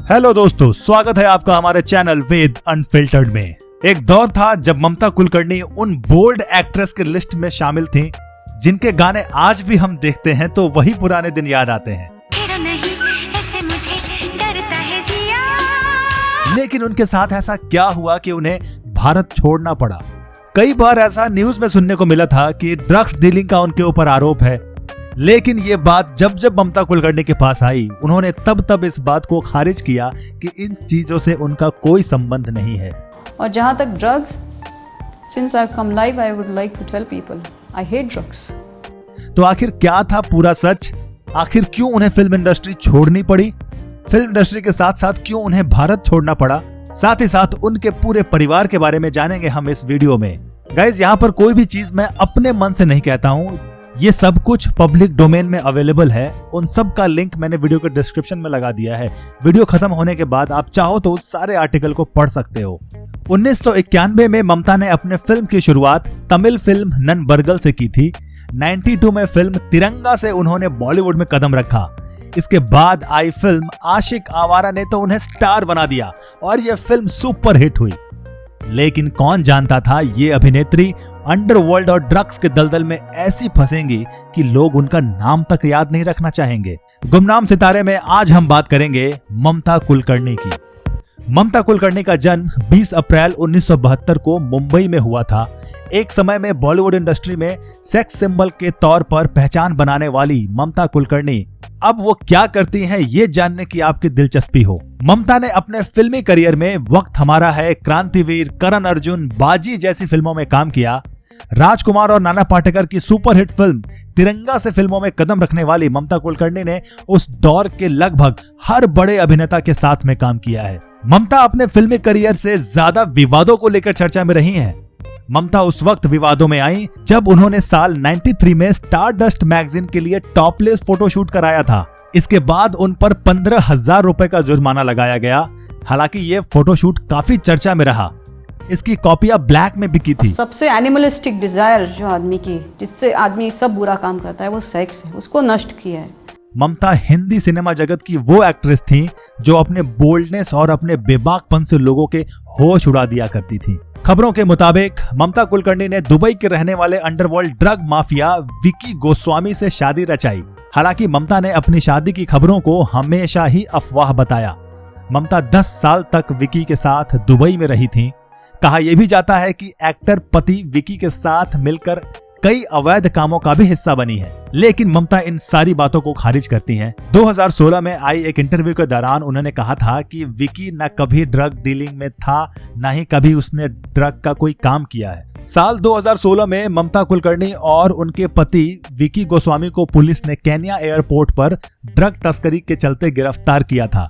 Hello दोस्तों, स्वागत है आपका हमारे चैनल वेद अनफिल्टर्ड में। एक दौर था जब ममता कुलकर्णी उन बोल्ड एक्ट्रेस के लिस्ट में शामिल थीं, जिनके गाने आज भी हम देखते हैं तो वही पुराने दिन याद आते हैं। लेकिन उनके साथ ऐसा क्या हुआ कि उन्हें भारत छोड़ना पड़ा? कई बार ऐसा न्यूज में सुनने को मिला था कि ड्रग्स डीलिंग का उनके ऊपर आरोप है, लेकिन ये बात जब ममता कुलकर्णी के पास आई, उन्होंने तब इस बात को खारिज किया कि इन चीजों से उनका कोई संबंध नहीं है। और जहां तक drugs, since I've come live, I would like to tell people, I hate drugs. तो आखिर क्या था पूरा सच? आखिर क्यों उन्हें फिल्म इंडस्ट्री छोड़नी पड़ी? फिल्म इंडस्ट्री के साथ साथ क्यों उन्हें भारत छोड़ना पड़ा? साथ ही साथ उनके पूरे परिवार के बारे में जानेंगे हम इस वीडियो में। गाइज, यहाँ पर कोई भी चीज मैं अपने मन से नहीं कहता हूँ, ये सब कुछ पब्लिक डोमेन में अवेलेबल है। उन सब का लिंक मैंने वीडियो के डिस्क्रिप्शन में लगा दिया है। वीडियो खत्म होने के बाद आप चाहो तो उस सारे आर्टिकल को पढ़ सकते हो। 1991 में ममता ने अपने फिल्म की शुरुआत तमिल फिल्म ननबर्गल से की थी। 92 में फिल्म तिरंगा से उन्होंने बॉलीवुड में कदम रखा। इसके बाद आई फिल्म आशिक आवारा ने तो उन्हें स्टार बना दिया और यह फिल्म सुपर हिट हुई। लेकिन कौन जानता था ये अभिनेत्री अंडरवर्ल्ड और ड्रग्स के दलदल में ऐसी फंसेंगी कि लोग उनका नाम तक याद नहीं रखना चाहेंगे। गुमनाम सितारे में आज हम बात करेंगे ममता कुलकर्णी की। ममता कुलकर्णी का जन्म 20 अप्रैल 1972 को मुंबई में हुआ था। एक समय में बॉलीवुड इंडस्ट्री में सेक्स सिंबल के तौर पर पहचान बनाने वाली ममता कुलकर्णी अब वो क्या करती हैं, ये जानने की आपकी दिलचस्पी हो। ममता ने अपने फिल्मी करियर में वक्त हमारा है, क्रांतिवीर, करण अर्जुन, बाजी जैसी फिल्मों में काम किया। राजकुमार और नाना पाटेकर की सुपरहिट फिल्म तिरंगा से फिल्मों में कदम रखने वाली ममता कुलकर्णी ने उस दौर के लगभग हर बड़े अभिनेता के साथ में काम किया है। ममता अपने फिल्मी करियर से ज्यादा विवादों को लेकर चर्चा में रही हैं। ममता उस वक्त विवादों में आई जब उन्होंने साल 93 में स्टारडस्ट मैगजीन के लिए टॉपलेस फोटोशूट कराया था। इसके बाद उन पर 15,000 रुपए का जुर्माना लगाया गया। हालांकि ये फोटोशूट काफी चर्चा में रहा। इसकी कॉपियां ब्लैक में बिकी थी। सबसे एनिमलिस्टिक डिजायर जो आदमी की, जिससे आदमी सब बुरा काम करता है, वो सेक्स है। उसको नष्ट किया है। ममता हिंदी सिनेमा जगत की वो एक्ट्रेस थी जो अपने बोल्डनेस और अपने बेबाकपन से लोगों के होश उड़ा दिया करती थी। खबरों के मुताबिक ममता कुलकर्णी ने दुबई के रहने वाले underworld drug mafia Vicky Goswami से शादी रचाई। हालांकि ममता ने अपनी शादी की खबरों को हमेशा ही अफवाह बताया। ममता 10 साल तक विकी के साथ दुबई में रही थी। कहा यह भी जाता है कि एक्टर पति विकी के साथ मिलकर कई अवैध कामों का भी हिस्सा बनी है, लेकिन ममता इन सारी बातों को खारिज करती हैं। 2016 में आई एक इंटरव्यू के दौरान उन्होंने कहा था कि विकी न कभी ड्रग डीलिंग में था, न ही कभी उसने ड्रग का कोई काम किया है। साल 2016 में ममता कुलकर्णी और उनके पति विकी गोस्वामी को पुलिस ने केन्या एयरपोर्ट पर ड्रग तस्करी के चलते गिरफ्तार किया था।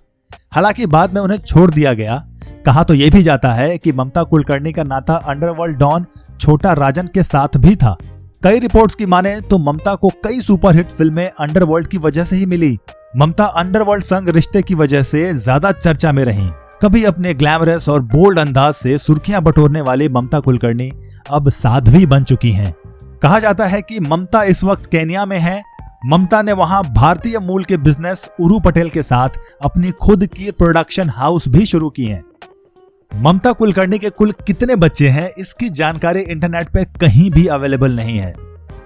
हालांकि बाद में उन्हें छोड़ दिया गया। कहा तो यह भी जाता है कि ममता कुलकर्णी का नाता अंडरवर्ल्ड डॉन छोटा राजन के साथ भी था। कई रिपोर्ट्स की माने तो ममता को कई सुपरहिट फिल्में अंडरवर्ल्ड की वजह से ही मिली। ममता अंडरवर्ल्ड संग रिश्ते की वजह से ज्यादा चर्चा में रहीं। कभी अपने ग्लैमरस और बोल्ड अंदाज से सुर्खियां बटोरने वाली ममता कुलकर्णी अब साध्वी बन चुकी हैं। कहा जाता है कि ममता इस वक्त केन्या में है। ममता ने वहां भारतीय मूल के बिजनेस उरू पटेल के साथ अपनी खुद की प्रोडक्शन हाउस भी शुरू की है। ममता कुलकर्णी के कुल कितने बच्चे हैं, इसकी जानकारी इंटरनेट पे कहीं भी अवेलेबल नहीं है।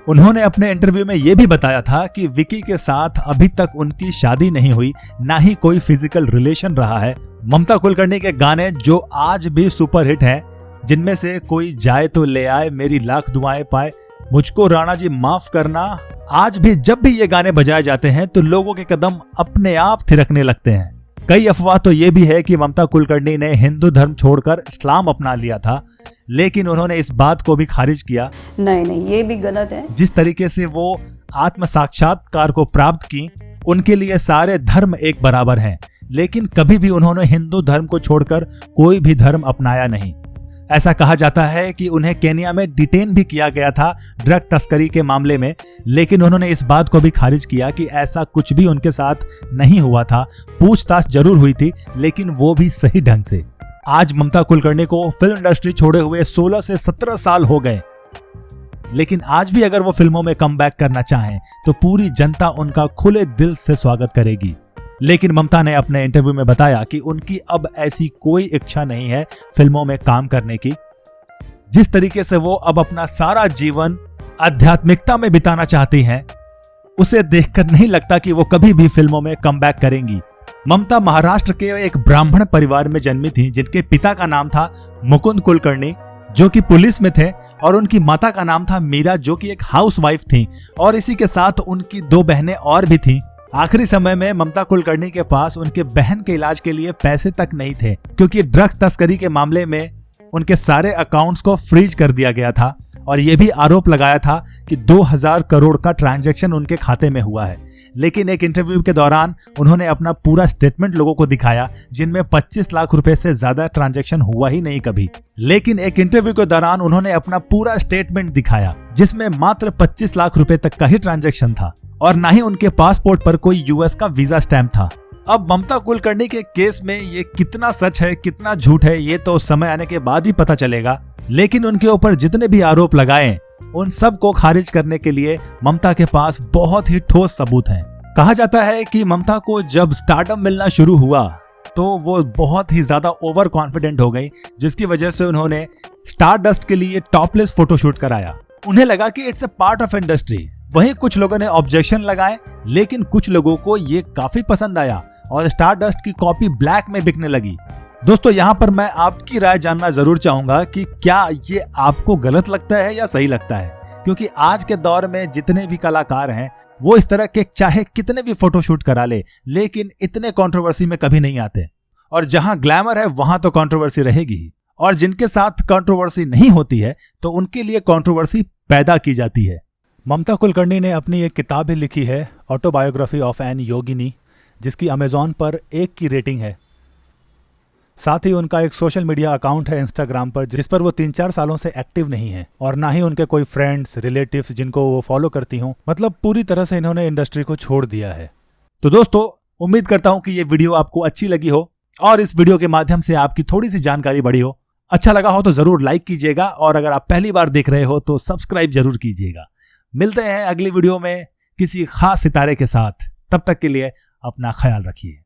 उन्होंने अपने इंटरव्यू में यह भी बताया था कि विकी के साथ अभी तक उनकी शादी नहीं हुई, ना ही कोई फिजिकल रिलेशन रहा है। ममता कुलकर्णी के गाने जो आज भी सुपरहिट हैं, जिनमें से कोई जाए तो ले आए, मेरी लाख दुआएं पाए, मुझको राणा जी माफ करना, आज भी जब भी ये गाने बजाए जाते हैं तो लोगों के कदम अपने आप थिरकने लगते हैं। कई अफवाह तो ये भी है कि ममता कुलकर्णी ने हिंदू धर्म छोड़कर इस्लाम अपना लिया था, लेकिन उन्होंने इस बात को भी खारिज किया। नहीं, ये भी गलत है। जिस तरीके से वो आत्म साक्षात्कार को प्राप्त की, उनके लिए सारे धर्म एक बराबर हैं, लेकिन कभी भी उन्होंने हिंदू धर्म को छोड़कर कोई भी धर्म अपनाया नहीं। ऐसा कहा जाता है कि उन्हें केन्या में डिटेन भी किया गया था ड्रग तस्करी के मामले में, लेकिन उन्होंने इस बात को भी खारिज किया कि ऐसा कुछ भी उनके साथ नहीं हुआ था। पूछताछ जरूर हुई थी, लेकिन वो भी सही ढंग से। आज ममता कुलकर्णी को फिल्म इंडस्ट्री छोड़े हुए 16 से 17 साल हो गए, लेकिन आज भी अगर वो फिल्मों में कम बैक करना चाहें तो पूरी जनता उनका खुले दिल से स्वागत करेगी। लेकिन ममता ने अपने इंटरव्यू में बताया कि उनकी अब ऐसी कोई इच्छा नहीं है फिल्मों में काम करने की। जिस तरीके से वो अब अपना सारा जीवन आध्यात्मिकता में बिताना चाहती हैं, उसे देखकर नहीं लगता कि वो कभी भी फिल्मों में कमबैक करेंगी। ममता महाराष्ट्र के एक ब्राह्मण परिवार में जन्मी थी, जिनके पिता का नाम था मुकुंद कुलकर्णी, जो कि पुलिस में थे, और उनकी माता का नाम था मीरा, जो कि एक हाउसवाइफ थी, और इसी के साथ उनकी 2 बहनें और भी थीं। आखिरी समय में ममता कुलकर्णी के पास उनके बहन के इलाज के लिए पैसे तक नहीं थे, क्योंकि ड्रग्स तस्करी के मामले में उनके सारे अकाउंट्स को फ्रीज कर दिया गया था, और यह भी आरोप लगाया था कि 2000 करोड़ का ट्रांजैक्शन उनके खाते में हुआ है। लेकिन एक इंटरव्यू के दौरान उन्होंने अपना पूरा स्टेटमेंट लोगों को दिखाया, जिनमें 25 लाख रुपए से ज्यादा ट्रांजैक्शन हुआ ही नहीं कभी। लेकिन एक इंटरव्यू के दौरान उन्होंने अपना पूरा स्टेटमेंट दिखाया, जिसमें मात्र 25 लाख रुपए तक का ही ट्रांजैक्शन था, और ना ही उनके पासपोर्ट पर कोई यूएस का वीजा स्टैंप था। अब ममता कुलकर्णी के केस में ये कितना सच है कितना झूठ है, ये तो समय आने के बाद ही पता चलेगा। लेकिन उनके ऊपर जितने भी आरोप लगाए, उन सब को खारिज करने के लिए ममता के पास बहुत ही ठोस सबूत हैं। कहा जाता है कि ममता को जब स्टारडम मिलना शुरू हुआ तो वो बहुत ही ज्यादा ओवर कॉन्फिडेंट हो गई, जिसकी वजह से उन्होंने स्टारडस्ट के लिए टॉपलेस फोटोशूट कराया। उन्हें लगा कि it's a part of industry. वहीं कुछ लोगों ने ऑब्जेक्शन लगाए, लेकिन कुछ लोगों को ये काफी पसंद आया और स्टारडस्ट की कॉपी ब्लैक में बिकने लगी। दोस्तों, यहाँ पर मैं आपकी राय जानना जरूर चाहूंगा कि क्या ये आपको गलत लगता है या सही लगता है, क्योंकि आज के दौर में जितने भी कलाकार हैं वो इस तरह के चाहे कितने भी फोटोशूट करा ले, लेकिन इतने कंट्रोवर्सी में कभी नहीं आते। और जहां ग्लैमर है वहां तो कंट्रोवर्सी रहेगी ही, और जिनके साथ कंट्रोवर्सी नहीं होती है तो उनके लिए कंट्रोवर्सी पैदा की जाती है। ममता कुलकर्णी ने अपनी एक किताब भी लिखी है, ऑटोबायोग्राफी ऑफ एन योगिनी, जिसकी अमेजॉन पर 1 की रेटिंग है। साथ ही उनका एक सोशल मीडिया अकाउंट है इंस्टाग्राम पर, जिस पर वो 3-4 सालों से एक्टिव नहीं है, और ना ही उनके कोई फ्रेंड्स रिलेटिव्स जिनको वो फॉलो करती हूँ। मतलब पूरी तरह से इन्होंने इंडस्ट्री को छोड़ दिया है। तो दोस्तों, उम्मीद करता हूँ कि ये वीडियो आपको अच्छी लगी हो और इस वीडियो के माध्यम से आपकी थोड़ी सी जानकारी बढ़ी हो। अच्छा लगा हो तो जरूर लाइक कीजिएगा, और अगर आप पहली बार देख रहे हो तो सब्सक्राइब जरूर कीजिएगा। मिलते हैं अगली वीडियो में किसी खास सितारे के साथ। तब तक के लिए अपना ख्याल रखिए।